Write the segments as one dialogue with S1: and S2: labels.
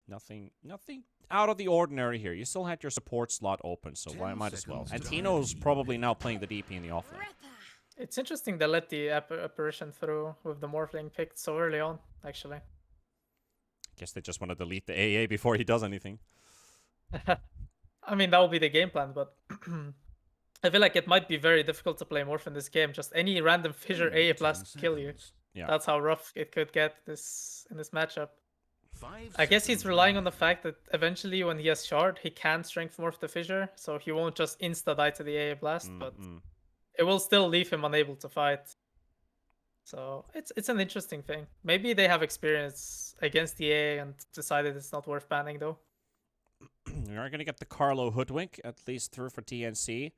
S1: Nothing out of the ordinary here. You still had your support slot open, so why might as well. And Tino's probably now playing the DP in the offlane.
S2: It's interesting they let the apparition through with the Morphling picked so early on, actually.
S1: Guess they just want to delete the AA before he does anything.
S2: I mean, that would be the game plan, but I feel like it might be very difficult to play Morph in this game. Just any random fissure AA blast kill you.
S1: Yeah.
S2: That's how rough it could get in this matchup. I guess he's relying on the fact that eventually when he has shard, he can strength morph the fissure, so he won't just insta-die to the AA blast, but it will still leave him unable to fight. So it's an interesting thing. Maybe they have experience against the AA and decided it's not worth banning though.
S1: We are going to get the Carlo Hoodwink, at least through for TNC.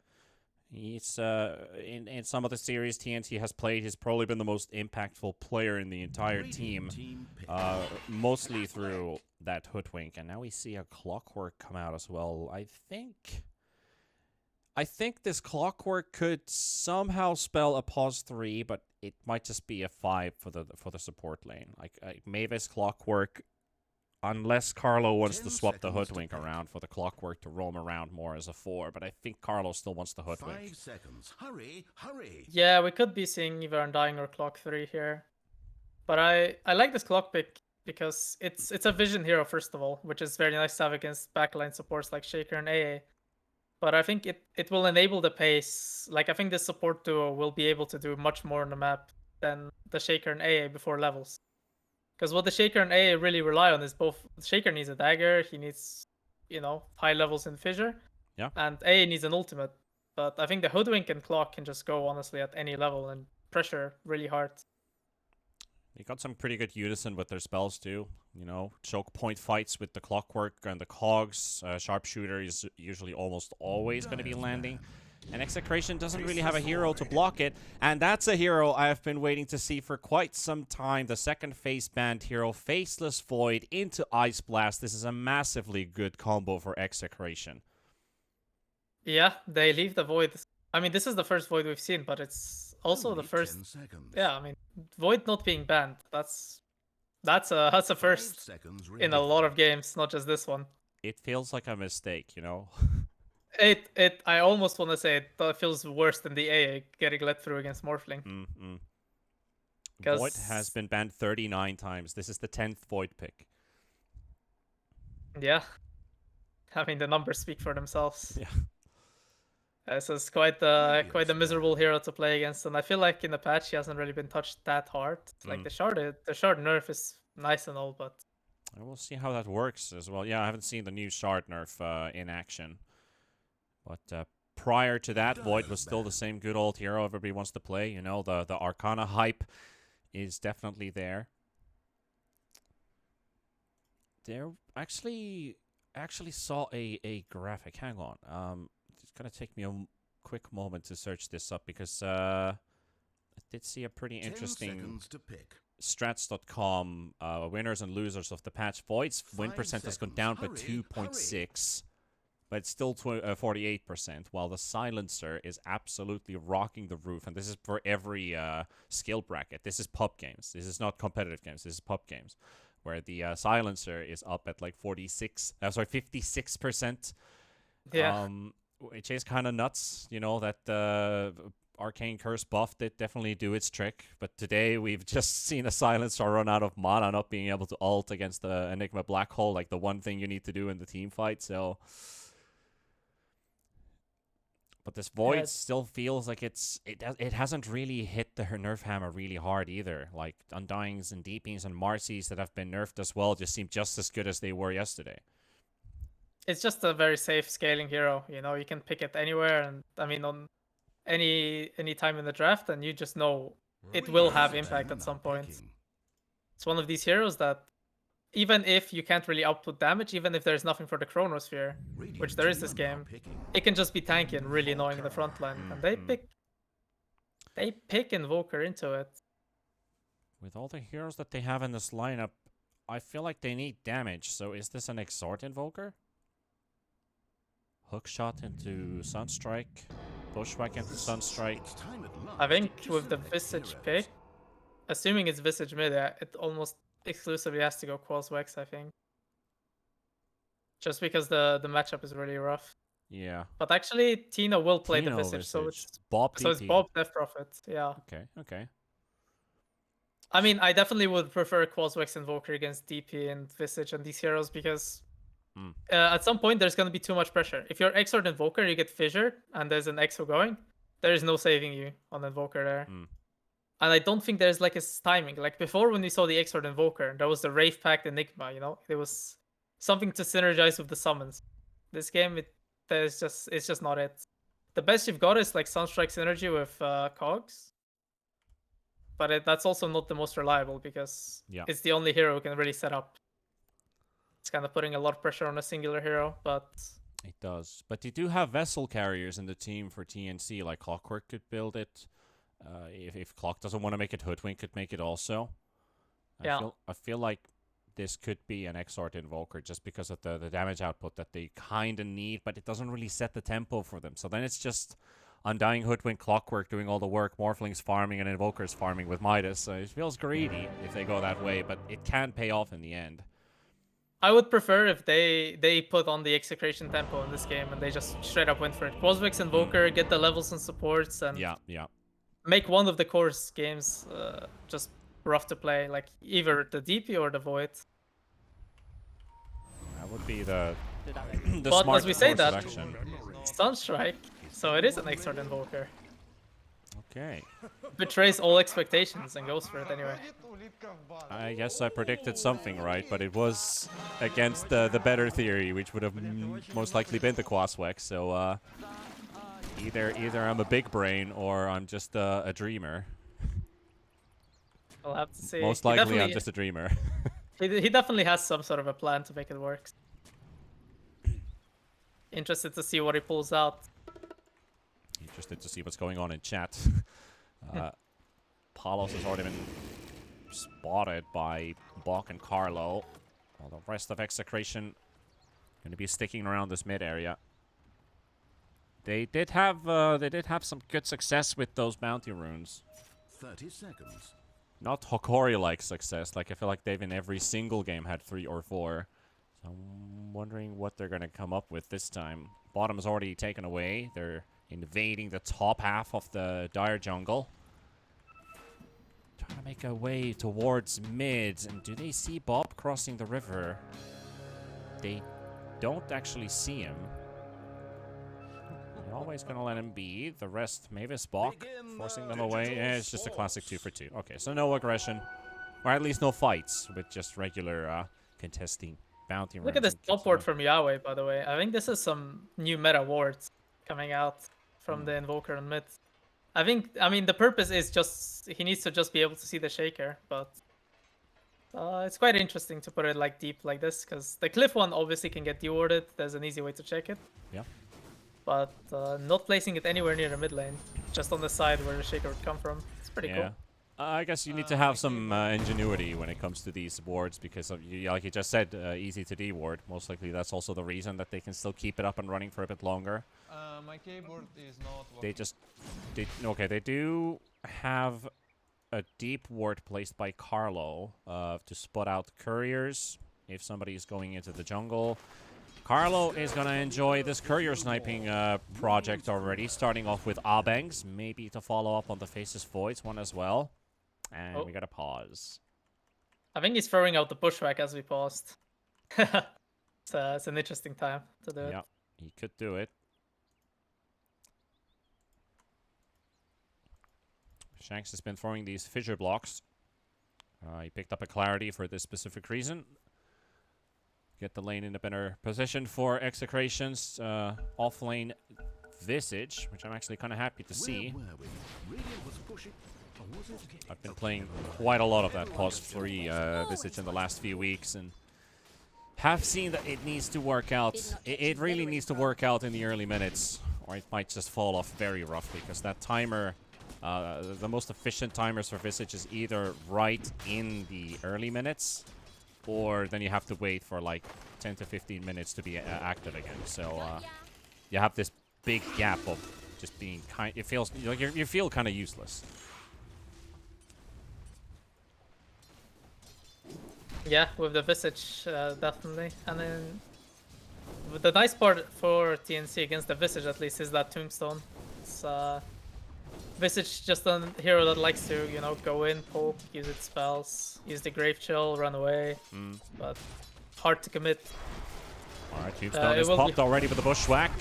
S1: He's in some of the series TNC has played, he's probably been the most impactful player in the entire team, mostly through that Hoodwink. And now we see a Clockwork come out as well. I think this Clockwork could somehow spell a pause 3, but it might just be a 5 for the support lane. Like Mavis Clockwork. Unless Carlo wants to swap the Hoodwink around for the Clockwork to roam around more as a 4, but I think Carlo still wants the Hoodwink.
S3: 5 seconds. Hurry, hurry.
S2: Yeah, we could be seeing either Undying or Clock 3 here. But I like this Clock pick because it's a vision hero, first of all, which is very nice to have against backline supports like Shaker and AA. But I think it will enable the pace. Like, I think this support duo will be able to do much more on the map than the Shaker and AA before levels. Because what the Shaker and AA really rely on is both. The Shaker needs a dagger, he needs, high levels in Fissure.
S1: Yeah.
S2: And AA needs an ultimate. But I think the Hoodwink and Clock can just go, honestly, at any level and pressure really hard.
S1: They got some pretty good unison with their spells, too. Choke point fights with the Clockwork and the Cogs. Sharpshooter is usually almost always going to be landing. And Execration doesn't really have a hero to block it. And that's a hero I have been waiting to see for quite some time. The second face banned hero, Faceless Void into Ice Blast. This is a massively good combo for Execration.
S2: Yeah, they leave the Void. I mean, this is the first Void we've seen, but it's also the first. Yeah, I mean, Void not being banned. That's a first in a lot of games, not just this one.
S1: It feels like a mistake,
S2: I almost want to say it feels worse than the AA getting let through against Morphling.
S1: Void has been banned 39 times. This is the 10th Void pick.
S2: Yeah. I mean, the numbers speak for themselves.
S1: Yeah.
S2: This is quite a miserable hero to play against, and I feel like in the patch he hasn't really been touched that hard. Like the shard nerf is nice and all, but
S1: we'll see how that works as well. Yeah, I haven't seen the new shard nerf in action. But prior to that, Void was still the same good old hero everybody wants to play. The Arcana hype is definitely there. There actually saw a graphic. Hang on. It's going to take me a quick moment to search this up because I did see a pretty interesting strats.com winners and losers of the patch. Void's win percent has gone down by 2.6. But it's still 48%, while the Silencer is absolutely rocking the roof. And this is for every skill bracket. This is pub games. This is not competitive games. This is pub games, where the Silencer is up at like 56%.
S2: Yeah.
S1: Which is kind of nuts, that Arcane Curse buff did definitely do its trick. But today we've just seen a Silencer run out of mana, not being able to ult against the Enigma Black Hole, like the one thing you need to do in the team fight. So... But this Void still feels like it hasn't really hit the nerf hammer really hard either. Like Undyings and Deepings and Marcy's that have been nerfed as well just seem just as good as they were yesterday.
S2: It's just a very safe scaling hero. You can pick it anywhere, and I mean on any time in the draft, and you just know it will have impact at some point. It's one of these heroes that even if you can't really output damage, even if there's nothing for the Chronosphere, which there is this game, it can just be tanky and really annoying in the front line. And they pick Invoker into it.
S1: With all the heroes that they have in this lineup, I feel like they need damage. So is this an Exhort Invoker? Hookshot into Sunstrike. Bushwhack into Sunstrike.
S2: I think with the Visage pick, assuming it's Visage mid, it almost exclusively has to go Qualls Wex, I think. just because the matchup is really rough.
S1: Yeah.
S2: But actually, Tina will play the
S1: Tino
S2: Visage, so
S1: Visage.
S2: it's
S1: Bob DP.
S2: Bob Death Prophet. Yeah.
S1: Okay, okay.
S2: I mean, I definitely would prefer Quaswex Invoker against DP and Visage and these heroes because
S1: Mm.
S2: at some point there's going to be too much pressure. If you're Exort Invoker, you get fissured and there's an Exo going, there is no saving you on Invoker there.
S1: Mm.
S2: And I don't think there's like a timing. Like before when we saw the Exort Invoker, there was the Wraith Pact Enigma, you know? There was something to synergize with the summons. This game, it's just not it. The best you've got is like Sunstrike synergy with Cogs. But that's also not the most reliable because it's the only hero who can really set up. It's kind of putting a lot of pressure on a singular hero, but...
S1: It does. But you do have vessel carriers in the team for TNC, like Clockwork could build it. If Clock doesn't want to make it, Hoodwink could make it also. I feel like this could be an Exort Invoker just because of the damage output that they kind of need, but it doesn't really set the tempo for them. So then it's just Undying, Hoodwink, Clockwork doing all the work, Morphlings farming, and Invokers farming with Midas. So it feels greedy if they go that way, but it can pay off in the end.
S2: I would prefer if they put on the Execration tempo in this game and they just straight up went for it. Quasvex Invoker, get the levels and supports, and make one of the course games just rough to play, like either the DP or the Void.
S1: That would be the
S2: but
S1: smart
S2: as we say that,
S1: selection.
S2: Sunstrike, so it is an Exort Invoker.
S1: Okay.
S2: Betrays all expectations and goes for it anyway.
S1: I guess I predicted something right, but it was against the better theory, which would have most likely been the Quaswex. So either I'm a big brain or I'm just a dreamer.
S2: I'll have to see.
S1: Most likely I'm just a dreamer.
S2: he definitely has some sort of a plan to make it work. Interested to see what he pulls out.
S1: Interested to see what's going on in chat. Palos has already been spotted by Bok and Carlo. While the rest of Execration going to be sticking around this mid area. They did have some good success with those bounty runes.
S3: 30 seconds.
S1: Not Hokori-like success. Like I feel like they've in every single game had 3 or 4. So I'm wondering what they're going to come up with this time. Bottom is already taken away. They're invading the top half of the Dire jungle. Trying to make a way towards mid. And do they see Bob crossing the river? They don't actually see him. They're always going to let him be. The rest, Mavis, Bok, forcing them away. It's just a classic 2 for 2. Okay, so no aggression. Or at least no fights with just regular contesting bounty runs.
S2: Look at this top ward from Yahweh, by the way. I think this is some new meta wards coming out from the Invoker and mid. I mean, the purpose is just, he needs to just be able to see the Shaker, but it's quite interesting to put it like deep like this, because the Cliff one obviously can get dewarded. There's an easy way to check it.
S1: Yeah.
S2: But not placing it anywhere near the mid lane, just on the side where the Shaker would come from. It's pretty cool.
S1: I guess you need to have some ingenuity when it comes to these wards because, of, like you just said, easy to deward. Most likely that's also the reason that they can still keep it up and running for a bit longer.
S4: My keyboard is not
S1: working. They do have a deep ward placed by Carlo to spot out couriers if somebody is going into the jungle. Carlo is going to enjoy this courier sniping project already, starting off with Abangs, maybe to follow up on the Faceless Voids one as well. And we got to pause.
S2: I think he's throwing out the bushwhack as we paused. It's an interesting time to do it.
S1: Yeah, he could do it. Shanks has been throwing these fissure blocks. He picked up a clarity for this specific reason. Get the lane in a better position for Execration's off-lane Visage, which I'm actually kind of happy to see. I've been playing quite a lot of that pause 3 Visage in the last few weeks, and have seen that it needs to work out. It really needs to work out in the early minutes, or it might just fall off very roughly, because that timer, the most efficient timers for Visage is either right in the early minutes, or then you have to wait for like 10 to 15 minutes to be active again. So you have this big gap of just being kind. It feels like you feel kind of useless.
S2: Yeah, with the Visage, definitely. And then But the nice part for TNC against the Visage at least is that Tombstone. It's Visage just a hero that likes to, you know, go in, poke, use its spells, use the Grave Chill, run away. But hard to commit.
S1: Alright, Tombstone is popped already with the Bushwhack.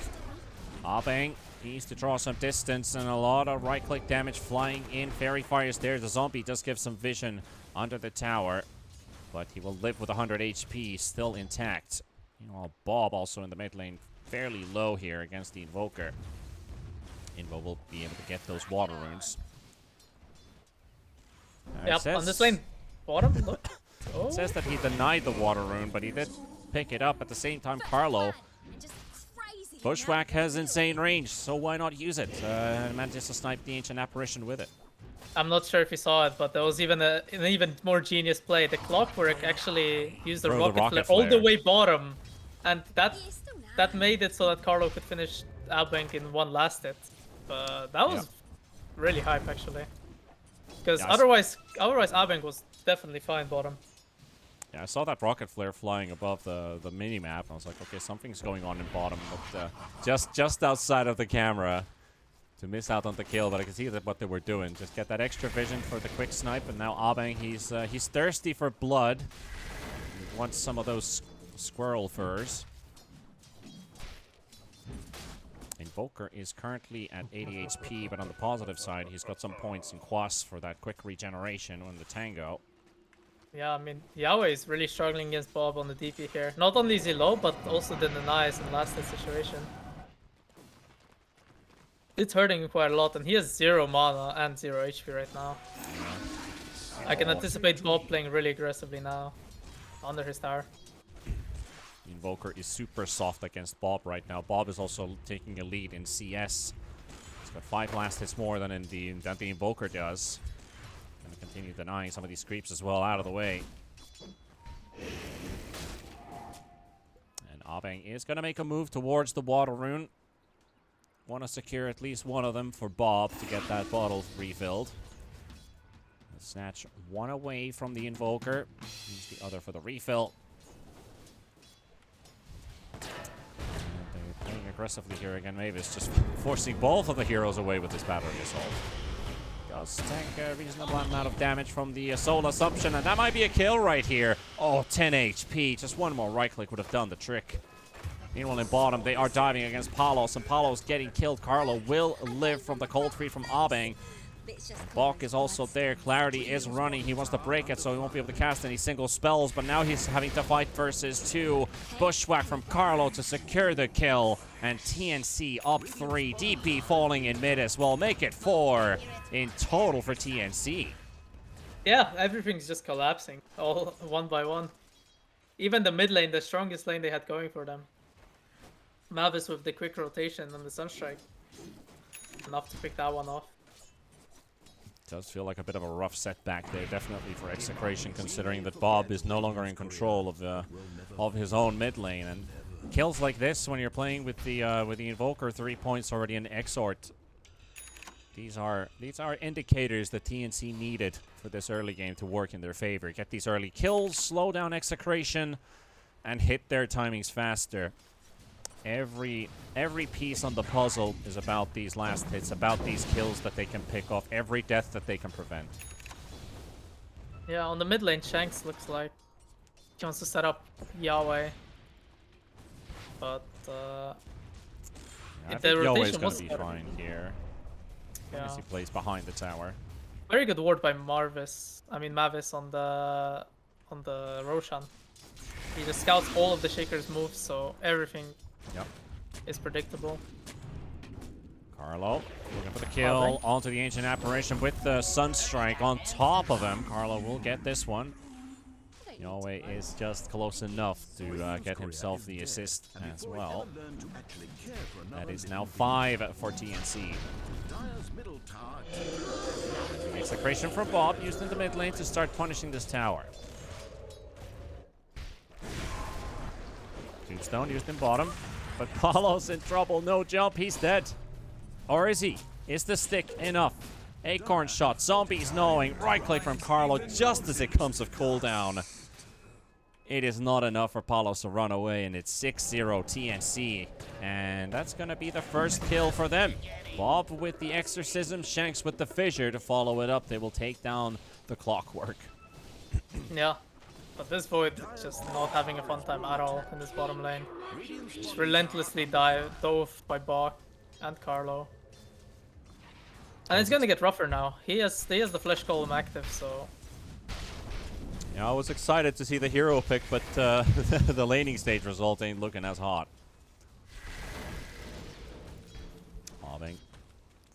S1: Abeng needs to draw some distance and a lot of right-click damage flying in. Fairy Fire is there. The zombie does give some vision under the tower, but he will live with 100 HP, still intact. Meanwhile, Bob also in the mid lane, fairly low here against the Invoker. Invo will be able to get those water runes.
S2: Yep, on this lane, bottom, look. Oh.
S1: It says that he denied the water rune, but he did pick it up. At the same time, Carlo. Bushwhack has insane range, so why not use it? Manages to snipe the Ancient Apparition with it.
S2: I'm not sure if you saw it, but there was even an even more genius play. The Clockwork actually used the rocket flare all the way bottom, and that made it so that Carlo could finish Abeng in one last hit. That was really hype actually, because otherwise Abeng was definitely fine bottom.
S1: Yeah, I saw that rocket flare flying above the mini map. I was like, okay, something's going on in bottom, but just outside of the camera to miss out on the kill. But I can see that what they were doing, just get that extra vision for the quick snipe. And now Abeng, he's thirsty for blood. He wants some of those squirrel furs. Invoker is currently at 80 HP, but on the positive side, he's got some points in Quas for that quick regeneration on the Tango.
S2: Yeah, I mean, Yahweh is really struggling against Bob on the DP here. Not only is he low, but also the denies in last hit situation. It's hurting him quite a lot, and he has 0 mana and 0 HP right now. I can anticipate Bob playing really aggressively now, under his tower.
S1: Invoker is super soft against Bob right now. Bob is also taking a lead in CS. He's got 5 last hits more than the Invoker does. Continue denying some of these creeps as well out of the way. And Abeng is going to make a move towards the water rune. Want to secure at least one of them for Bob to get that bottle refilled. Let's snatch one away from the Invoker. Use the other for the refill. And they're playing aggressively here again. Mavis just forcing both of the heroes away with this battery assault. Does tank a reasonable amount of damage from the Soul Assumption, and that might be a kill right here. Oh, 10 HP. Just one more right click would have done the trick. Meanwhile, in bottom, they are diving against Palos, and Palos getting killed. Carlo will live from the cold feet from Abeng. Bok is also there. Clarity is running. He wants to break it, so he won't be able to cast any single spells, but now he's having to fight versus 2. Bushwhack from Carlo to secure the kill, and TNC up 3. DP falling in mid as well. Make it 4 in total for TNC.
S2: Yeah, everything's just collapsing, all one by one. Even the mid lane, the strongest lane they had going for them. Mavis with the quick rotation and the Sunstrike. Enough to pick that one off.
S1: Does feel like a bit of a rough setback there, definitely for Execration, considering that Bob is no longer in control of his own mid lane. And kills like this, when you're playing with the Invoker, 3 points already in Exort. These are indicators that TNC needed for this early game to work in their favor. Get these early kills, slow down Execration, and hit their timings faster. Every piece on the puzzle is about these last hits, about these kills that they can pick off, every death that they can prevent.
S2: Yeah, on the mid lane, Shanks looks like he wants to set up Yahweh. But
S1: I think Yahweh's going to be fine here.
S2: Yeah.
S1: As he plays behind the tower.
S2: Very good ward by Mavis on the Roshan. He just scouts all of the Shaker's moves, so everything is predictable.
S1: Carlo looking for the kill onto the Ancient Apparition with the Sunstrike on top of him. Carlo will get this one. Yahweh is just close enough to get himself the assist as well. That is now 5 for TNC. Execration from Bob, used in the mid lane to start punishing this tower. Tombstone used in bottom, but Paulo's in trouble. No jump, he's dead. Or is he? Is the stick enough? Acorn shot, zombies knowing. Right click from Carlo just as it comes of cooldown. It is not enough for Palos to run away, and it's 6-0 TNC. And that's going to be the first kill for them. Bob with the Exorcism, Shanks with the Fissure to follow it up. They will take down the Clockwork.
S2: Yeah. But this Void is just not having a fun time at all in this bottom lane. Just relentlessly dove by Bach and Carlo. And it's gonna get rougher now. He has the Flesh Golem active, so...
S1: Yeah, I was excited to see the hero pick, but the laning stage result ain't looking as hot. Bobbing.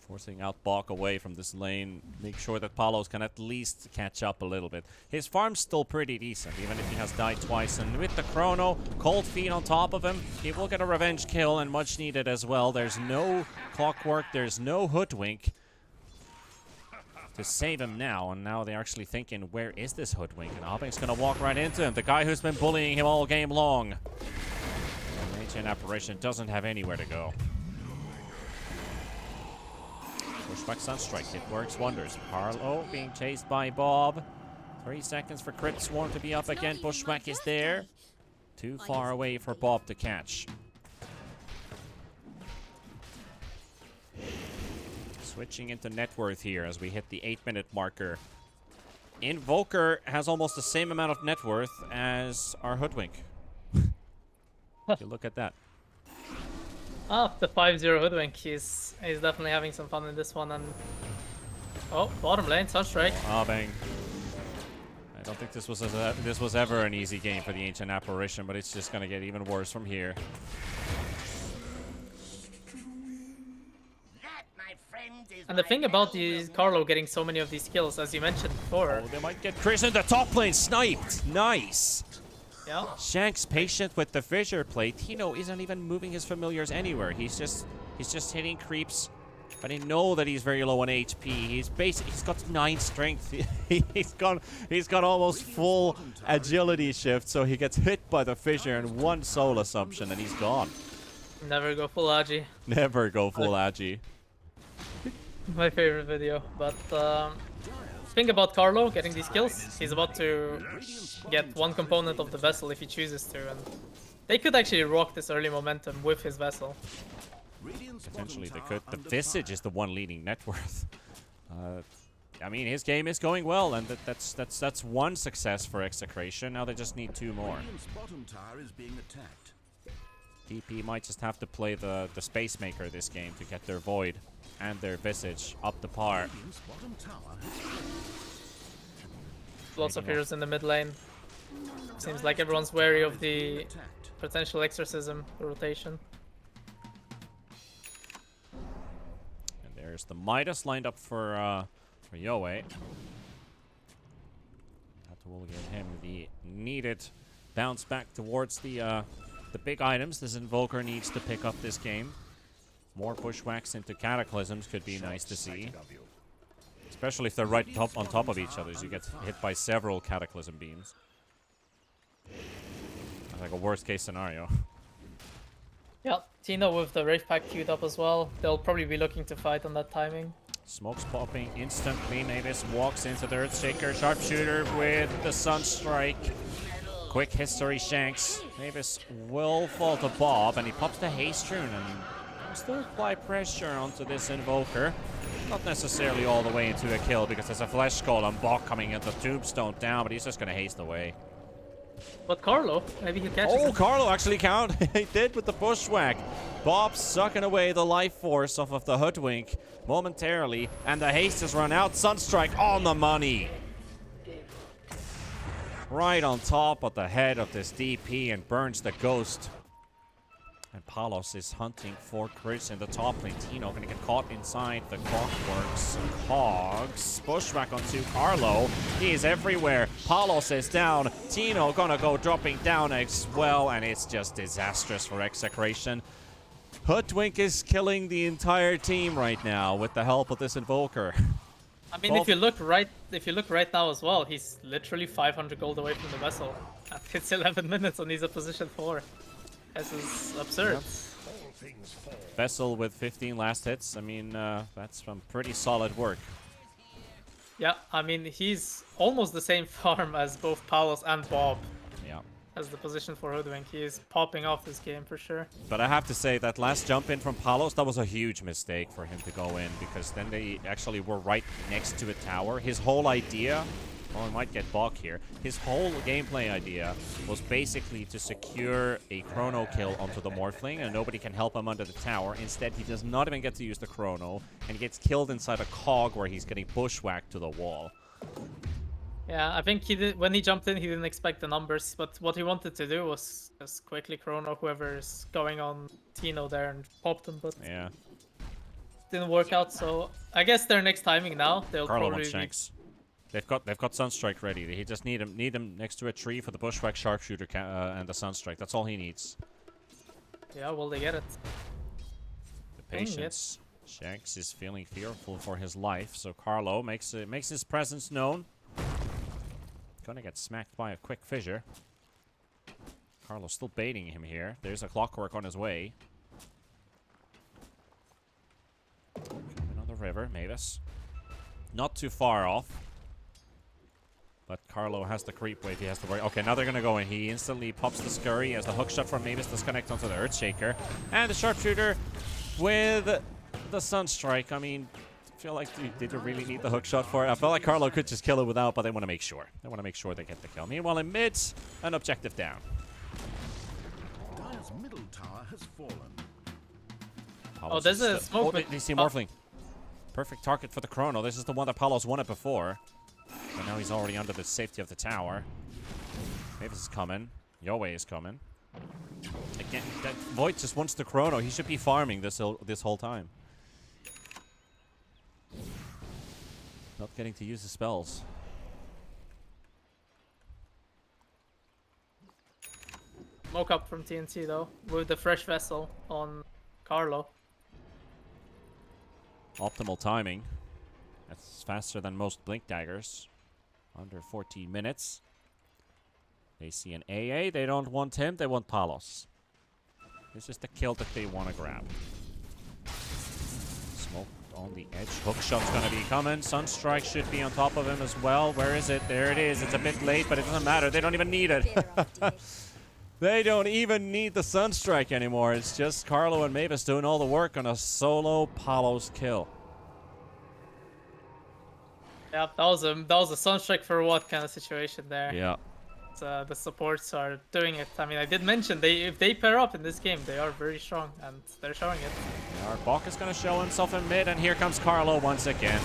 S1: Forcing out Bach away from this lane. Make sure that Palos can at least catch up a little bit. His farm's still pretty decent, even if he has died twice. And with the Chrono, Cold Feet on top of him, he will get a revenge kill, and much needed as well. There's no Clockwork, there's no Hoodwink to save him now. And now they're actually thinking, where is this Hoodwink? And Abing's going to walk right into him, the guy who's been bullying him all game long. And Ancient Apparition doesn't have anywhere to go. Pushback Sunstrike, it works wonders. Carlo being chased by Bob. 3 seconds for Crypt Swarm to be up again. Bushwhack is there. Too far away for Bob to catch. Switching into net worth here as we hit the 8-minute marker. Invoker has almost the same amount of net worth as our Hoodwink. If you look at that.
S2: Ah, the 5-0 Hoodwink. He's definitely having some fun in this one. And oh, bottom lane, Sunstrike.
S1: Ah, bang. I don't think this was ever an easy game for the Ancient Apparition, but it's just gonna get even worse from here.
S2: And the thing about these Carlo getting so many of these kills, as you mentioned before.
S1: Oh, they might get Chris in the top lane sniped. Nice.
S2: Yeah.
S1: Shanks patient with the Fissure play. Tino isn't even moving his familiars anywhere. He's just hitting creeps. But I know that he's very low on HP. He's got 9 strength. he's got almost full agility shift, so he gets hit by the Fissure and 1 soul assumption and he's gone.
S2: Never go full Agi.
S1: Never go full Agi.
S2: My favorite video. But think about Carlo getting these kills. He's about to get 1 component of the vessel if he chooses to, and they could actually rock this early momentum with his vessel.
S1: Potentially they could. The Visage is the one leading net worth. I mean, his game is going well, and that's 1 success for Execration. Now they just need 2 more. DP might just have to play the Space Maker this game to get their Void and their Visage up to par.
S2: Lots of heroes in the mid lane. Seems like everyone's wary of the potential Exorcism rotation.
S1: And there's the Midas lined up for Yoe. That will get him the needed bounce back towards the big items this Invoker needs to pick up this game. More Bushwhacks into Cataclysms could be nice to see. Especially if they're right on top of each other, you get hit by several Cataclysm beams. That's like a worst case scenario.
S2: Yeah, Tino with the Wraith Pack queued up as well. They'll probably be looking to fight on that timing.
S1: Smoke's popping instantly. Mavis walks into the Earthshaker. Sharpshooter with the Sunstrike. Quick history Shanks. Mavis will fall to Bob, and he pops the Haste Rune and still apply pressure onto this Invoker. Not necessarily all the way into a kill because there's a Flesh Golem Bach coming into Tombstone down, but he's just gonna haste away.
S2: But Carlo, maybe he catches
S1: Oh,
S2: him.
S1: Carlo actually he did with the Bushwhack. Bob sucking away the life force off of the Hoodwink momentarily, and the haste has run out. Sunstrike on the money. Right on top of the head of this DP and burns the Ghost. And Palos is hunting for Chris in the top lane. Tino gonna get caught inside the Clockworks. Hogs. Bushwhack onto Carlo. He is everywhere. Palos is down. Tino gonna go dropping down as well. And it's just disastrous for Execration. Hoodwink is killing the entire team right now with the help of this Invoker.
S2: I mean, if you look right now as well, he's literally 500 gold away from the vessel. And it's 11 minutes and he's at position 4. This is absurd.
S1: Yep. Vessel with 15 last hits. I mean, that's some pretty solid work.
S2: Yeah, I mean, he's almost the same farm as both Palos and Bob.
S1: Yeah.
S2: as the position for Hoodwink. He is popping off this game for sure.
S1: But I have to say that last jump in from Palos, that was a huge mistake for him to go in, because then they actually were right next to a tower. His whole idea, well, I might get Bok here. His whole gameplay idea was basically to secure a chrono kill onto the Morphling, and nobody can help him under the tower. Instead, he does not even get to use the chrono, and he gets killed inside a cog where he's getting bushwhacked to the wall.
S2: Yeah, I think he did, when he jumped in, he didn't expect the numbers, but what he wanted to do was just quickly chrono whoever is going on Tino there and pop them, but
S1: Yeah.
S2: didn't work out. So I guess their next timing now, they'll
S1: Carlo
S2: probably
S1: wants Shanks. They've got Sunstrike ready. He just need him next to a tree for the bushwhack sharpshooter and the Sunstrike. That's all he needs.
S2: Yeah, will they get it?
S1: The patience. Shanks is feeling fearful for his life, so Carlo makes his presence known. Gonna get smacked by a quick fissure. Carlo's still baiting him here. There's a clockwork on his way. Coming on the river, Mavis. Not too far off. But Carlo has the creep wave he has to worry. Okay, now they're gonna go in. He instantly pops the scurry as the hookshot from Mavis disconnects onto the Earthshaker. And the sharpshooter with the Sunstrike. I mean, I feel like did you really need the hookshot for it? I felt like Carlo could just kill it without, but they want to make sure. They want to make sure they get the kill. Meanwhile, in mid, an objective down.
S3: Dire's middle tower has fallen.
S2: Oh, there's a smoke.
S1: Oh, they see Morphling. Perfect target for the chrono. This is the one that Palos wanted before. But now he's already under the safety of the tower. Mavis is coming. Yowie is coming. Again, that Void just wants the chrono. He should be farming this whole time. Not getting to use the spells.
S2: Smoke up from TNC though, with the fresh vessel on Carlo.
S1: Optimal timing. That's faster than most Blink Daggers. Under 14 minutes. They see an AA. They don't want him. They want Palos. This is the kill that they want to grab. Smoke on the edge. Hookshot's going to be coming. Sunstrike should be on top of him as well. Where is it? There it is. It's a bit late, but it doesn't matter. They don't even need it. They don't even need the Sunstrike anymore. It's just Carlo and Mavis doing all the work on a solo Palos kill.
S2: Yeah, that was a Sunstrike for what kind of situation there.
S1: Yeah.
S2: The supports are doing it. I mean, I did mention if they pair up in this game, they are very strong, and they're showing it.
S1: Our Bok is going to show himself in mid, and here comes Carlo once again.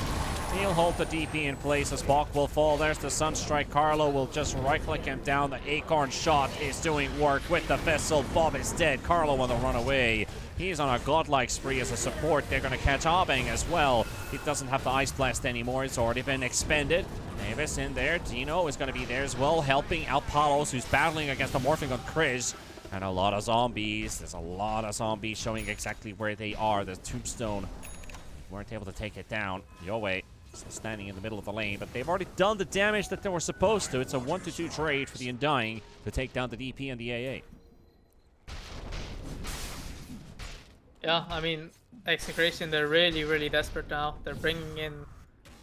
S1: He'll hold the DP in place as Bok will fall. There's the Sunstrike. Carlo will just right-click him down. The Acorn shot is doing work with the Vessel. Bob is dead. Carlo on the run away. He's on a godlike spree as a support. They're going to catch Abeng as well. He doesn't have the Ice Blast anymore. It's already been expended. Mavis in there. Dino is going to be there as well, helping out Palos, who's battling against the Morphling on Kriz. And a lot of zombies. There's a lot of zombies showing exactly where they are. The Tombstone weren't able to take it down. Yowie still standing in the middle of the lane, but they've already done the damage that they were supposed to. It's a 1-2 trade for the Undying to take down the DP and the AA.
S2: Yeah, I mean, Execration, they're really, really desperate now. They're bringing in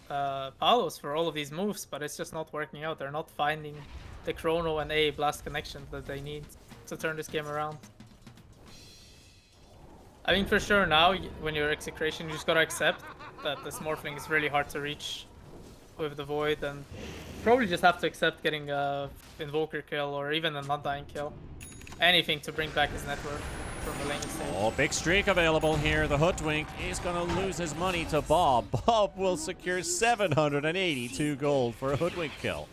S2: Palos for all of these moves, but it's just not working out. They're not finding the chrono and A blast connection that they need to turn this game around. I mean, for sure now, when you're Execration, you just gotta accept that this Morphling is really hard to reach with the Void, and probably just have to accept getting a Invoker kill or even an Undying kill. Anything to bring back his network from the laning stage.
S1: Oh, big streak available here. The Hoodwink is going to lose his money to Bob. Bob will secure 782 gold for a Hoodwink kill.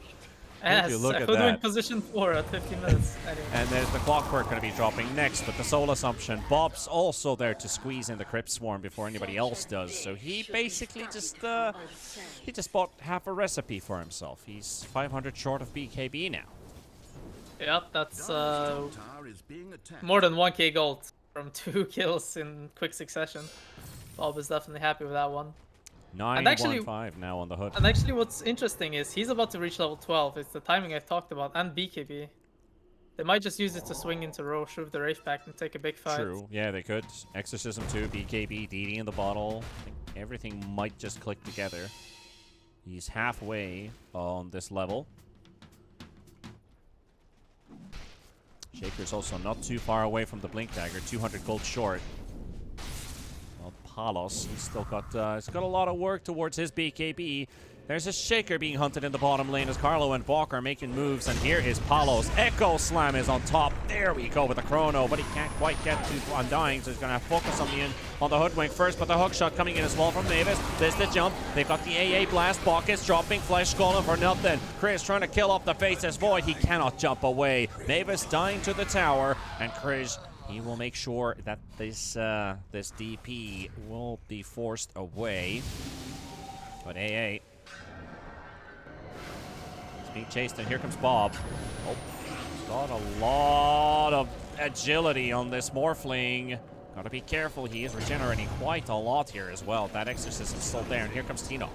S2: Yes,
S1: you look
S2: a
S1: at
S2: Hoodwink
S1: that.
S2: position 4 at 15 minutes. Anyway.
S1: And there's the Clockwork going to be dropping next with the Soul Assumption. Bob's also there to squeeze in the Crypt Swarm before anybody else does. So he basically just bought half a recipe for himself. He's 500 short of BKB now.
S2: Yep, that's
S3: Tower is being attacked.
S2: more than 1k gold from 2 kills in quick succession. Bob is definitely happy with that one.
S1: 915 now on the Hood.
S2: And actually what's interesting is he's about to reach level 12. It's the timing I've talked about, and BKB. They might just use it to swing into Roche with the Wraith back and take a big fight.
S1: True. Yeah, they could. Exorcism 2, BKB, DD in the bottle. I think everything might just click together. He's halfway on this level. Shaker's also not too far away from the Blink Dagger, 200 gold short. Well, Palos, he's still got, he's got a lot of work towards his BKB. There's a Shaker being hunted in the bottom lane as Carlo and Bok are making moves, and here is Palos. Echo Slam is on top. There we go with the chrono, but he can't quite get to Undying, so he's going to focus on the Hoodwink first, but the hook shot coming in as well from Mavis. There's the jump. They've got the AA blast. Bok is dropping Flesh Golem for nothing. Chris trying to kill off the Faceless Void. He cannot jump away. Mavis dying to the tower, and Chris, he will make sure that this DP will be forced away. But AA being chased, and here comes Bob. Oh, he's got a lot of agility on this Morphling. Gotta be careful, he is regenerating quite a lot here as well. That Exorcist is still there, and here comes Tino.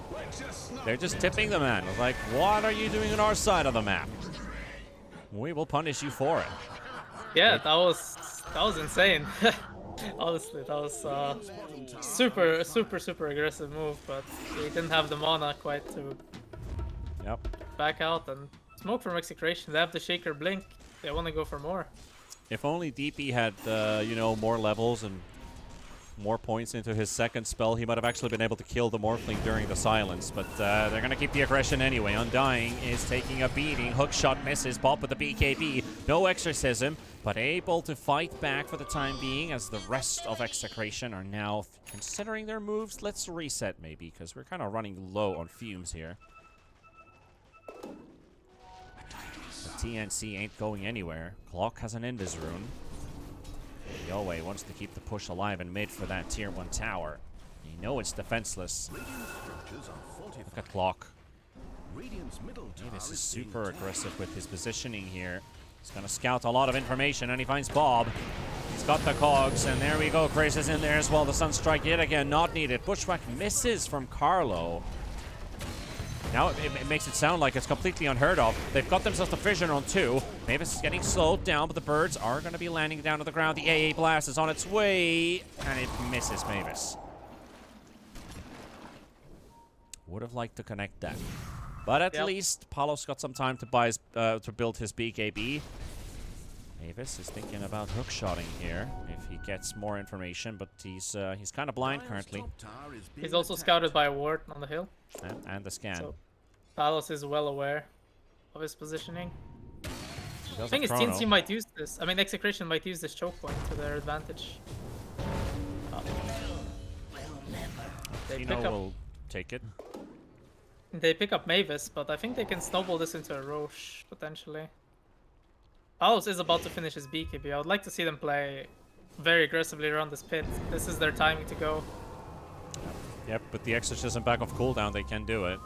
S1: They're just tipping the man. It's like, what are you doing on our side of the map? We will punish you for it.
S2: Yeah, that was insane. Honestly, that was super aggressive move, but he didn't have the mana quite to back out, and smoke from Execration. They have the Shaker blink. They want to go for more.
S1: If only DP had, you know, more levels and more points into his second spell, he might have actually been able to kill the Morphling during the silence. But they're going to keep the aggression anyway. Undying is taking a beating. Hook shot misses. Bob with the BKB. No Exorcism, but able to fight back for the time being as the rest of Execration are now considering their moves. Let's reset maybe, because we're kind of running low on fumes here. The TNC ain't going anywhere. Clock has an Invis rune. Yoe wants to keep the push alive in mid for that tier 1 tower. You know it's defenseless. Look at Clock. Davis is super aggressive with his positioning here. He's going to scout a lot of information, and he finds Bob. He's got the cogs, and there we go. Chris is in there as well. The Sunstrike yet again not needed. Bushwhack misses from Carlo. Now it makes it sound like it's completely unheard of. They've got themselves the Fission on 2. Mavis is getting slowed down, but the birds are going to be landing down to the ground. The AA blast is on its way, and it misses Mavis. Would have liked to connect that. But at least Palos got some time to buy to build his BKB. Mavis is thinking about hookshotting here if he gets more information, but he's kind of blind currently.
S2: He's also scouted by a ward on the hill.
S1: And the scan.
S2: So Palos is well aware of his positioning. I think his
S1: Chrono.
S2: TNC might use this. I mean, Execration might use this choke point to their advantage.
S1: Tino will take it.
S2: They pick up Mavis, but I think they can snowball this into a Roche, potentially. Palos is about to finish his BKB. I would like to see them play very aggressively around this pit. This is their timing to go.
S1: Yep, with the Exorcism back off cooldown, they can do it.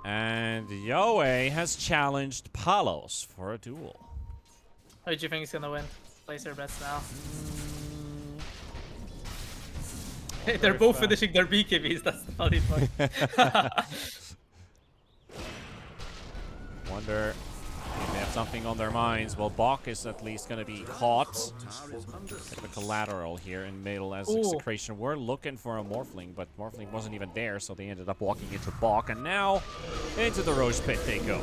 S1: And Yoe has challenged Palos for a duel.
S2: How do you think he's gonna win? Place your bets now. They're both finishing their BKBs, that's the funny part.
S1: Wonder if they have something on their minds. Well, Bok is at least going to be caught. Get the collateral here in middle as Execration. We're looking for a Morphling, but Morphling wasn't even there, so they ended up walking into Bok, and now into the Roche pit they go.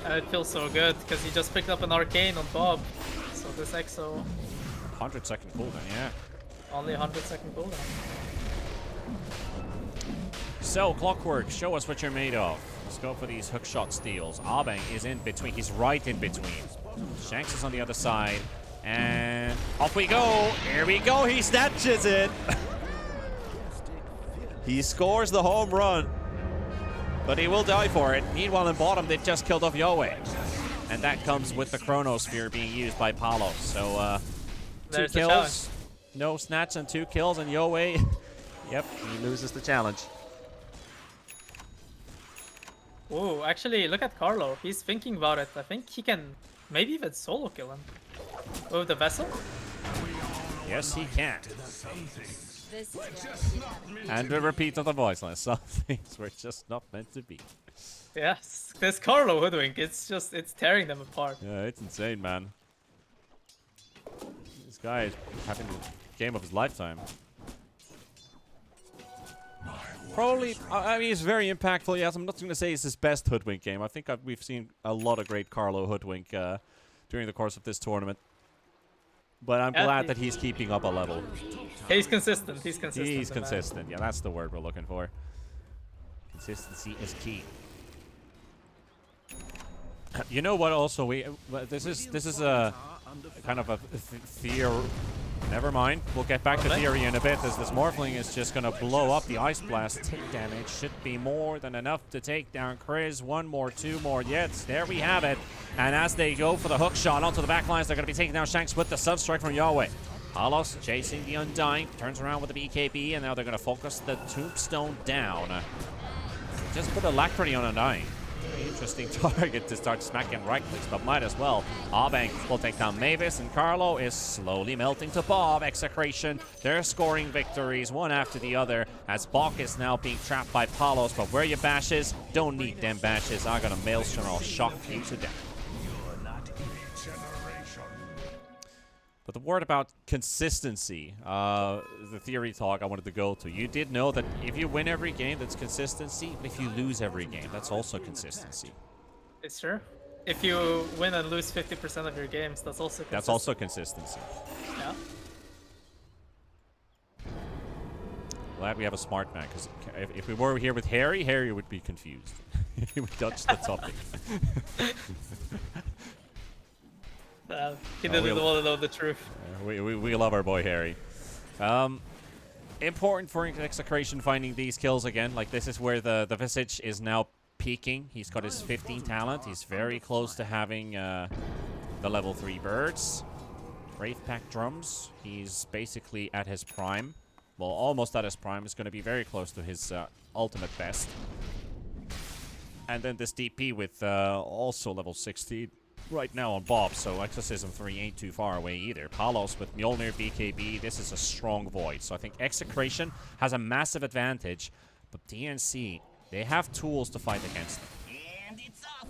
S2: It feels so good, because he just picked up an Arcane on Bob. So this Exo...
S1: 100-second cooldown, yeah.
S2: Only 100-second cooldown.
S1: So, Clockwork, show us what you're made of. Let's go for these hookshot steals. Abeng is in between. He's right in between. Shanks is on the other side. And off we go. Here we go. He snatches it. He scores the home run. But he will die for it. Meanwhile, in bottom, they've just killed off Yoe. And that comes with the Chronosphere being used by Palos. So, 2 kills. No snatch and 2 kills. And Yoe, yep, he loses the challenge.
S2: Oh, actually, look at Carlo. He's thinking about it. I think he can maybe even solo kill him. With the vessel?
S1: Yes, he can. And a repeat of the voiceless. Some things were just not meant to be.
S2: Yes, this Carlo Hoodwink, it's tearing them apart.
S1: Yeah, it's insane, man. This guy is having the game of his lifetime. Probably, I mean, he's very impactful. Yes, I'm not going to say it's his best Hoodwink game. I think we've seen a lot of great Carlo Hoodwink to during the course of this tournament. But I'm glad that he's keeping up a level.
S2: He's consistent. He's consistent.
S1: He's consistent. Yeah, that's the word we're looking for. Consistency is key. You know what? Also, this is a kind of a theory. Never mind. We'll get back to theory in a bit, as this Morphling is just gonna blow up. The Ice Blast tick damage should be more than enough to take down Chris. One more, two more. Yes, there we have it. And as they go for the hook shot onto the back lines, they're gonna be taking down Shanks with the Sunstrike from Yahweh. Palos chasing the Undying, turns around with the BKB, and now they're gonna focus the Tombstone down. Just put Alacrity on Undying. Interesting target to start smacking right clicks, but might as well. Abeng will take down Mavis, and Carlo is slowly melting to Bob. Execration, they're scoring victories one after the other, as Bok is now being trapped by Palos. But where your bashes? Don't need them bashes. I got a Maelstrom, I'll shock you to death. But the word about consistency, the theory talk I wanted to go to. You did know that if you win every game, that's consistency. But if you lose every game, that's also consistency.
S2: It's true. If you win and lose 50% of your games, that's also consistency.
S1: That's also consistency.
S2: Yeah.
S1: Glad we have a smart man, because if we were here with Harry, Harry would be confused. He would dodge the topic.
S2: He didn't want to know the truth.
S1: We love our boy Harry. Important for Execration finding these kills again. Like, this is where the Visage is now peaking. He's got his 15 talent. He's very close to having the level 3 birds. Wraith Pack drums. He's basically at his prime. Well, almost at his prime. He's going to be very close to his ultimate best. And then this DP with also level 16. Right now on Bob, so Exorcism 3 ain't too far away either. Palos with Mjolnir, BKB, this is a strong void. So I think Execration has a massive advantage, but TNC, they have tools to fight against them. And it's off.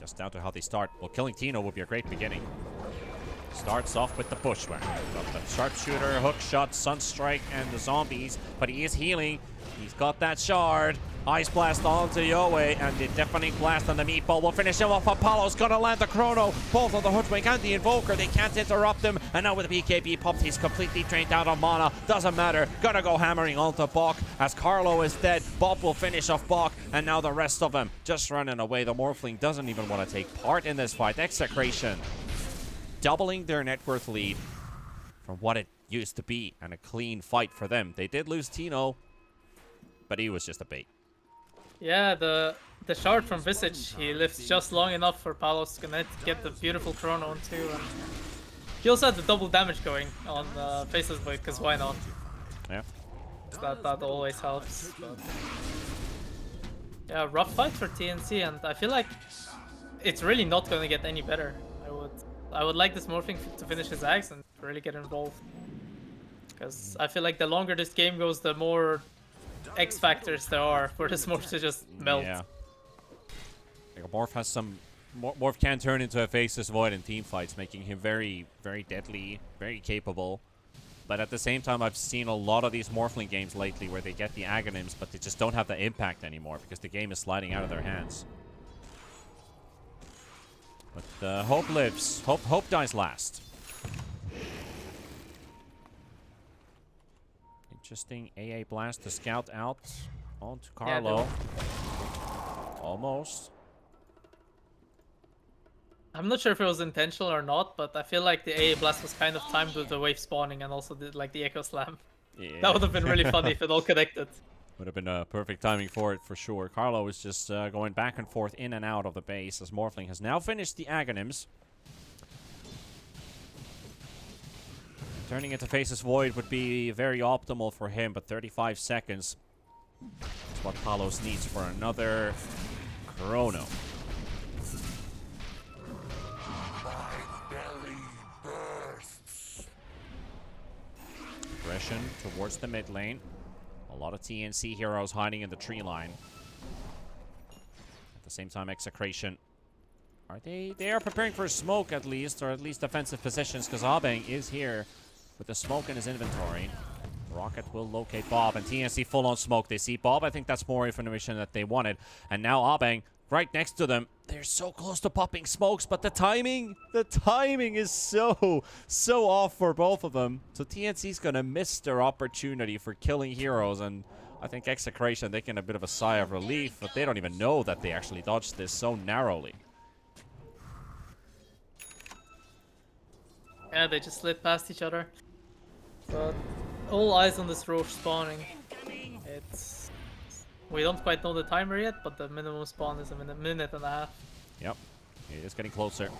S1: Just down to how they start. Well, killing Tino would be a great beginning. Starts off with the Bushwhack. Got the Sharpshooter, Hook Shot, Sunstrike, and the zombies, but he is healing. He's got that shard. Ice Blast onto Yahweh, and the Deafening Blast on the Meatball will finish him off. Apollo's gonna land the Chrono, both on the Hoodwink and the Invoker. They can't interrupt him, and now with the BKB popped, he's completely drained out on mana. Doesn't matter, gonna go hammering onto Bok. As Carlo is dead, Bob will finish off Bok, and now the rest of them just running away. The Morphling doesn't even want to take part in this fight. Execration doubling their net worth lead from what it used to be, and a clean fight for them. They did lose Tino, but he was just a bait.
S2: Yeah, the shard from Visage, he lives just long enough for Palos to get the beautiful Chrono on too. And he also had the double damage going on Faceless Void, because why not?
S1: Yeah.
S2: That always helps. But yeah, rough fight for TNC, and I feel like it's really not going to get any better. I would like this Morphing to finish his axe and really get involved. Because I feel like the longer this game goes, the more X factors there are for this Morph to just melt.
S1: Yeah. Like, Morph has some... Morph can turn into a Faceless Void in team fights, making him very, very deadly, very capable. But at the same time, I've seen a lot of these Morphling games lately where they get the Aghanim's, but they just don't have the impact anymore because the game is sliding out of their hands. But hope lives. Hope dies last. Interesting AA blast to scout out onto Carlo.
S2: Yeah,
S1: almost.
S2: I'm not sure if it was intentional or not, but I feel like the AA blast was kind of timed with the wave spawning and also did like the Echo Slam.
S1: Yeah.
S2: That would have been really funny if it all connected.
S1: Would have been perfect timing for it, for sure. Carlo is just going back and forth in and out of the base as Morphling has now finished the Aghanims. Turning into Faceless Void would be very optimal for him, but 35 seconds is what Palos needs for another Chrono. Aggression towards the mid lane. A lot of TNC heroes hiding in the tree line. At the same time, Execration. Are they are preparing for smoke at least, or at least defensive positions, because Abeng is here with the smoke in his inventory. Rocket will locate Bob, and TNC full on smoke. They see Bob. I think that's more information that they wanted. And now Abeng right next to them. They're so close to popping smokes, but the timing is so off for both of them. So TNC's gonna miss their opportunity for killing heroes, and I think Execration taking a bit of a sigh of relief, but they don't even know that they actually dodged this so narrowly.
S2: Yeah, they just slid past each other. But all eyes on this Roche spawning. We don't quite know the timer yet, but the minimum spawn is a minute and a half.
S1: Yep, it is getting closer.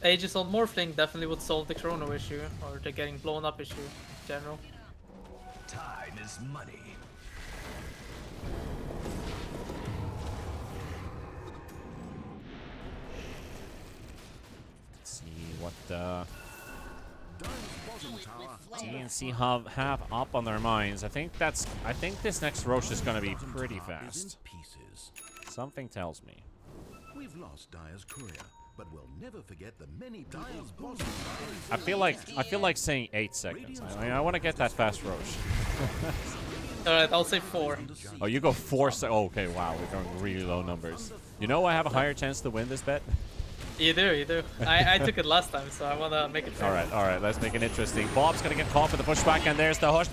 S2: Aegis on Morphling definitely would solve the Chrono issue, or the getting blown up issue in general.
S3: Time is money.
S1: Let's see what TNC have up on their minds. I think this next Roche is gonna be pretty fast. Something tells me.
S3: We've lost Dire's courier, but we'll never forget the many Dire's
S1: I feel like saying 8 seconds. I want to get that fast Roche.
S2: Alright, I'll say 4.
S1: Oh, you go 4 seconds. Oh, okay, wow, we're going really low numbers. You know I have a higher chance to win this bet?
S2: You do. I took it last time, so I want to make it fair.
S1: All right, let's make it interesting. Bob's going to get caught with the pushback, and there's the hush.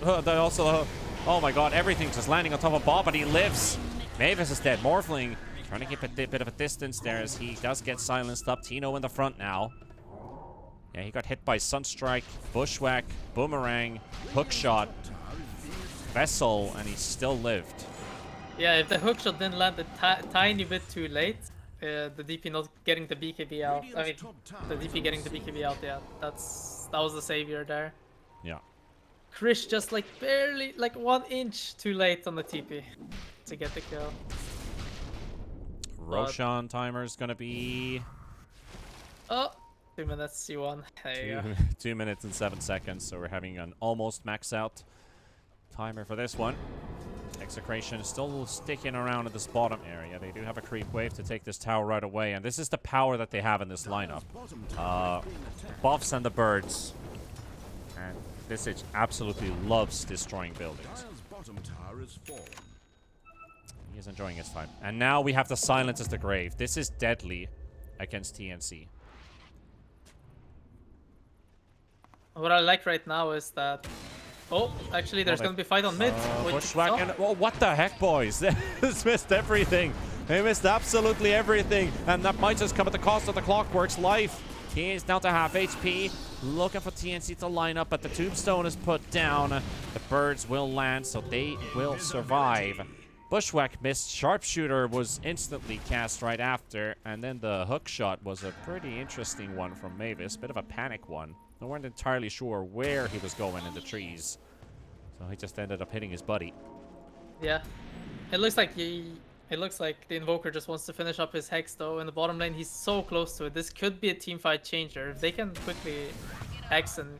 S1: Oh my god, everything's just landing on top of Bob, but he lives. Mavis is dead. Morphling trying to keep a bit of a distance there as he does get silenced up. Tino in the front now. Yeah, he got hit by Sunstrike, Bushwhack, Boomerang, Hookshot, Vessel, and he still lived.
S2: Yeah, if the hookshot didn't land a tiny bit too late, the DP not getting the BKB out. I mean, the DP getting the BKB out. Yeah, that was the savior there.
S1: Yeah.
S2: Chris just like barely, like 1 inch too late on the TP to get the kill.
S1: Roshan timer is gonna be
S2: 2 minutes. You won. There you go.
S1: 2 minutes and 7 seconds. So we're having an almost max out timer for this one. Execration still sticking around in this bottom area. They do have a creep wave to take this tower right away, and this is the power that they have in this lineup. Buffs and the birds. And Visage absolutely loves destroying buildings. He is enjoying his time. And now we have the Silence as the Grave. This is deadly against TNC.
S2: What I like right now is that... Oh, actually, there's going to be a fight on mid.
S1: Bushwhack and... Oh, what the heck, boys? They just missed everything. They missed absolutely everything. And that might just come at the cost of the Clockwork's life. He is down to half HP. Looking for TNC to line up, but the Tombstone is put down. The birds will land, so they will survive. Bushwhack missed. Sharpshooter was instantly cast right after. And then the hook shot was a pretty interesting one from Mavis. Bit of a panic one. They weren't entirely sure where he was going in the trees. So he just ended up hitting his buddy.
S2: Yeah. It looks like the Invoker just wants to finish up his Hex though. In the bottom lane, he's so close to it. This could be a teamfight changer. If they can quickly Hex and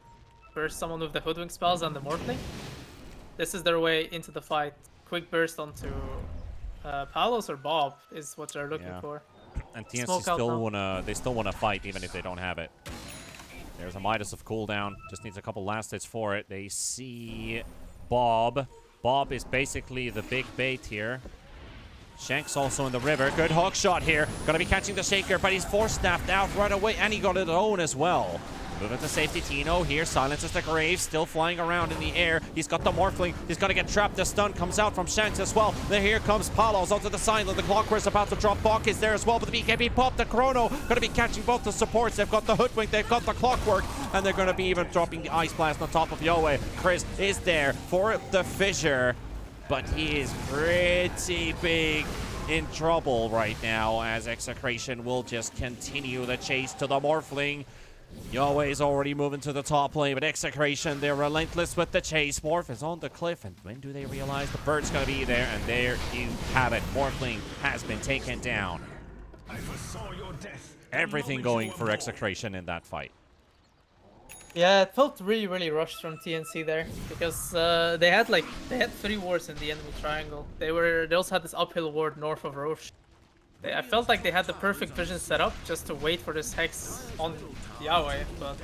S2: burst someone with the Hoodwink spells and the Morphling, this is their way into the fight. Quick burst onto Palos or Bob is what they're looking for.
S1: And TNC still wanna fight even if they don't have it. There's a Midas of cooldown. Just needs a couple last hits for it. They see Bob. Bob is basically the big bait here. Shank's also in the river. Good hook shot here. Gonna be catching the Shaker, but he's force snapped out right away, and he got it own as well. Moving to safety, Tino here. Silences the Grave, still flying around in the air. He's got the Morphling. He's gonna get trapped. The stun comes out from Shanks as well. Then here comes Palos onto the sideline. The Clockwork's about to drop. Bok is there as well, but the BKB popped. The Chrono gonna be catching both the supports. They've got the Hoodwink, they've got the Clockwork, and they're gonna be even dropping the Ice Blast on top of Yoe. Chris is there for the Fissure, but he is pretty big in trouble right now as Execration will just continue the chase to the Morphling. Yoe is already moving to the top lane, but Execration, they're relentless with the chase. Morph is on the cliff, and when do they realize the bird's gonna be there? And there you have it. Morphling has been taken down.
S3: I foresaw your death.
S1: Everything going for Execration in that fight.
S2: Yeah, it felt really rushed from TNC there because they had 3 wards in the enemy triangle. They also had this uphill ward north of Roche. I felt like they had the perfect vision set up just to wait for this Hex on Yahweh, but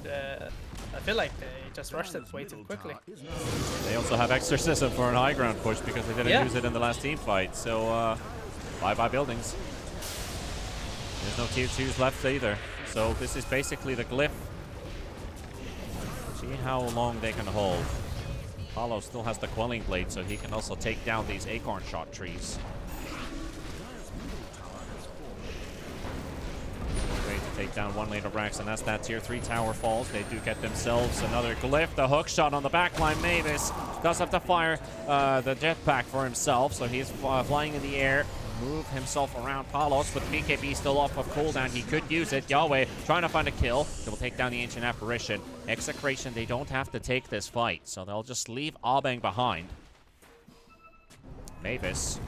S2: I feel like they just rushed it way too quickly.
S1: They also have Exorcism for an high ground push because they didn't use it in the last team fight. So Bye-bye buildings. There's no tier 2s left either. So this is basically the glyph. See how long they can hold. Paulo still has the quelling blade, so he can also take down these acorn shot trees. Way to take down one lane of Rax, and that's that tier 3 tower falls. They do get themselves another glyph. The hook shot on the backline. Mavis does have to fire the jetpack for himself, so he's flying in the air. Move himself around Palos, with BKB still off of cooldown. He could use it. Yahweh trying to find a kill. They will take down the Ancient Apparition. Execration, they don't have to take this fight, so they'll just leave Abeng behind. Mavis,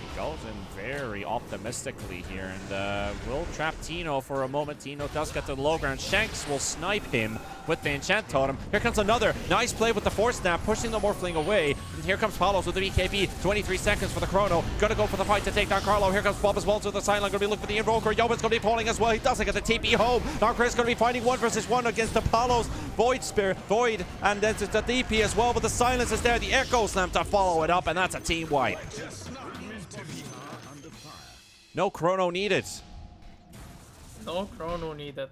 S1: he goes in very optimistically here, and will trap Tino for a moment. Tino does get to the low ground. Shanks will snipe him with the Enchant Totem. Here comes another nice play with the Force Snap, pushing the Morphling away. And here comes Palos with the BKB. 23 seconds for the Chrono. Gonna go for the fight to take down Carlo. Here comes Bob as well to the sideline. Gonna be looking for the Invoker. Yoba's gonna be falling as well. He doesn't get the TP home. Now Chris gonna be fighting 1 versus 1 against the Palos. Void, and then it's the DP as well. But the silence is there. The Echo Slam to follow it up, and that's a team wipe. No Chrono needed.
S2: No Chrono needed.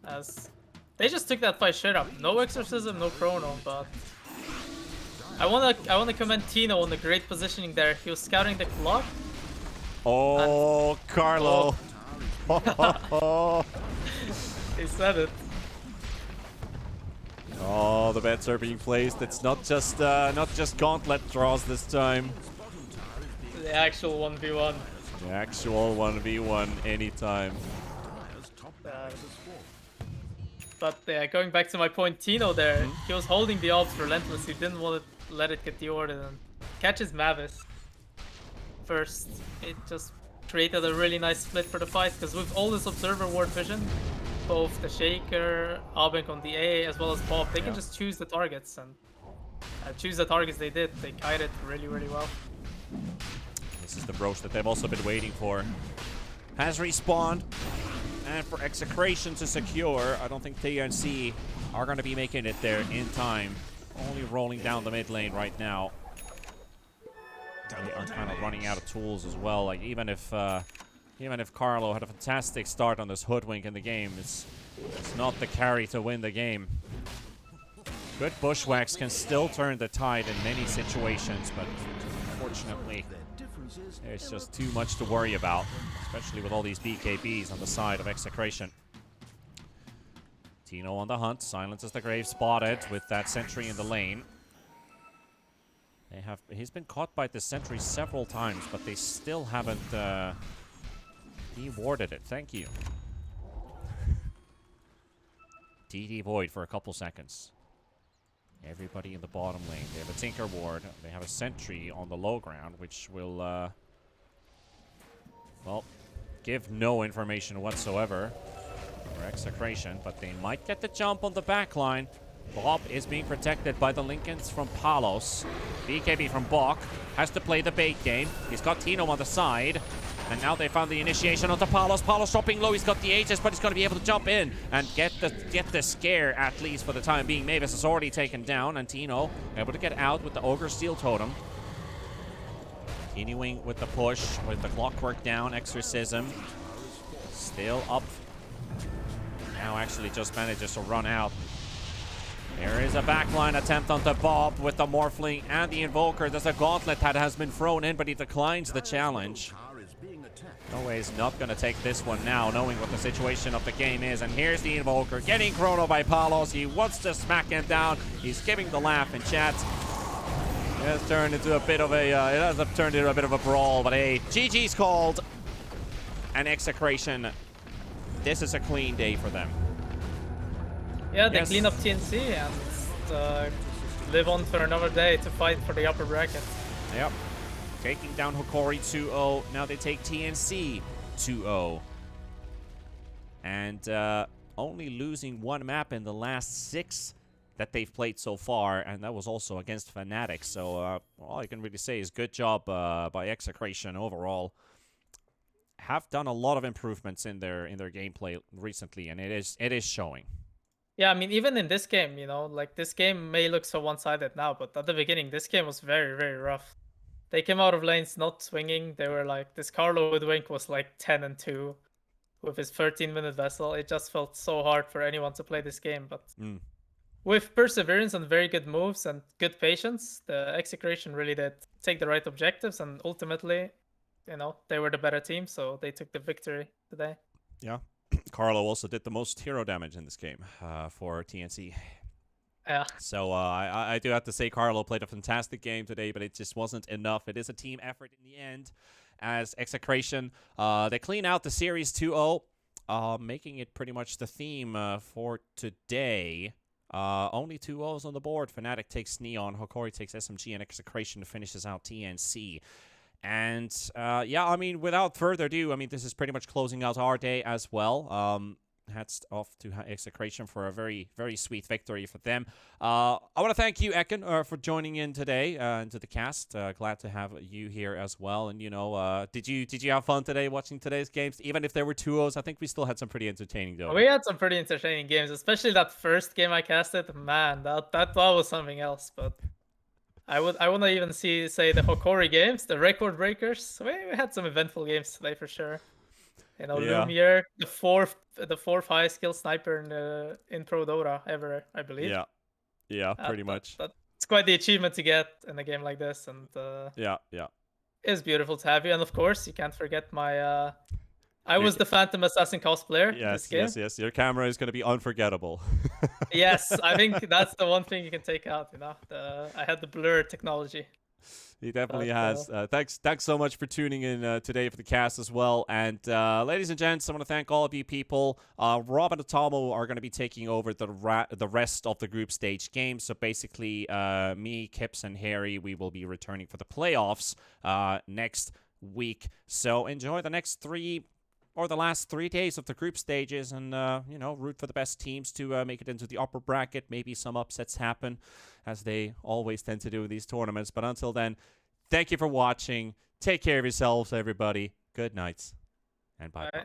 S2: As they just took that fight straight up. No Exorcism, no Chrono, but I wanna commend Tino on the great positioning there. He was scouting the clock.
S1: Oh, Carlo. Oh.
S2: He said it.
S1: Oh, the bets are being placed. It's not just gauntlet draws this time.
S2: The actual 1v1.
S1: The actual 1v1 anytime.
S2: But going back to my point, Tino there, he was holding the orbs relentlessly. He didn't want to let it get deordered and catches Mavis first. It just created a really nice split for the fight, because with all this observer ward vision, both the Shaker, Abeng on the A, as well as Bob, they can just choose the targets, and choose the targets they did. They kited really, really well.
S1: This is the broach that they've also been waiting for. Has respawned. And for Execration to secure, I don't think TNC are going to be making it there in time. Only rolling down the mid lane right now. They are kind of running out of tools as well. Like even if Carlo had a fantastic start on this Hoodwink in the game, it's not the carry to win the game. Good bushwhacks can still turn the tide in many situations, but unfortunately, there's just too much to worry about, especially with all these BKBs on the side of Execration. Tino on the hunt, silences the grave, spotted with that sentry in the lane. He's been caught by the sentry several times, but they still haven't de-warded it. Thank you. DD Void for a couple seconds. Everybody in the bottom lane. They have a Tinker Ward. They have a sentry on the low ground, which will, well, give no information whatsoever for Execration, but they might get the jump on the back line. Bob is being protected by the Lincolns from Palos. BKB from Bok has to play the bait game. He's got Tino on the side. And now they found the initiation onto Palos. Palos dropping low. He's got the Aegis, but he's going to be able to jump in and get the scare, at least for the time being. Mavis is already taken down, and Tino able to get out with the Ogre Steel Totem. Continuing with the push, with the Clockwork down. Exorcism still up. Now actually just manages to run out. There is a backline attempt onto Bob with the Morphling and the Invoker. There's a Gauntlet that has been thrown in, but he declines the challenge. No way he's not going to take this one now, knowing what the situation of the game is. And here's the Invoker getting chrono by Palos. He wants to smack him down. He's giving the laugh in chat. It has turned into a bit of a brawl, but hey, GG's called. And Execration, this is a clean day for them.
S2: Yeah, they clean up TNC and live on for another day to fight for the upper bracket.
S1: Yep. Taking down Hokori 2-0. Now they take TNC 2-0. And only losing one map in the last 6 that they've played so far. And that was also against Fnatic. So all I can really say is good job by Execration overall. Have done a lot of improvements in their gameplay recently. And it is showing.
S2: Yeah, I mean, even in this game, you know, like this game may look so one-sided now. But at the beginning, this game was very, very rough. They came out of lanes not swinging. They were like, this Carlo Woodwink was like 10-2 with his 13-minute vessel. It just felt so hard for anyone to play this game. But with perseverance and very good moves and good patience, the Execration really did take the right objectives. And ultimately, they were the better team. So they took the victory today.
S1: Yeah. Carlo also did the most hero damage in this game for TNC.
S2: Yeah.
S1: So I do have to say Carlo played a fantastic game today, but it just wasn't enough. It is a team effort in the end. As Execration, they clean out the Series 2-0, making it pretty much the theme for today. Only 2 O's on the board. Fnatic takes Neon, Hokori takes SMG, and Execration finishes out TNC. And yeah, I mean, without further ado, I mean, this is pretty much closing out our day as well. Hats off to Execration for a very, very sweet victory for them. I want to thank you, Ekken, for joining in today into the cast. Glad to have you here as well. And did you have fun today watching today's games? Even if there were 2-0s, I think we still had some pretty entertaining though.
S2: We had some pretty entertaining games, especially that first game I casted. Man, that was something else. But I want to even say the Hokori games, the record breakers. We had some eventful games today for sure.
S1: Yeah.
S2: Lumiere, the fourth high skill sniper in Pro Dota ever, I believe.
S1: Yeah, pretty much.
S2: That's quite the achievement to get in a game like this, and
S1: yeah,
S2: it's beautiful to have you. And of course, you can't forget my. I was the Phantom Assassin cosplayer.
S1: Yes. Your camera is going to be unforgettable.
S2: Yes, I think that's the one thing you can take out. I had the blur technology.
S1: He definitely has. Thanks so much for tuning in today for the cast as well. And ladies and gents, I want to thank all of you people. Rob and Atomo are going to be taking over the rest of the group stage games. So basically, me, Kips, and Harry, we will be returning for the playoffs next week. So enjoy the next the last 3 days of the group stages, and root for the best teams to make it into the upper bracket. Maybe some upsets happen, as they always tend to do in these tournaments. But until then, thank you for watching. Take care of yourselves, everybody. Good nights, and bye-bye.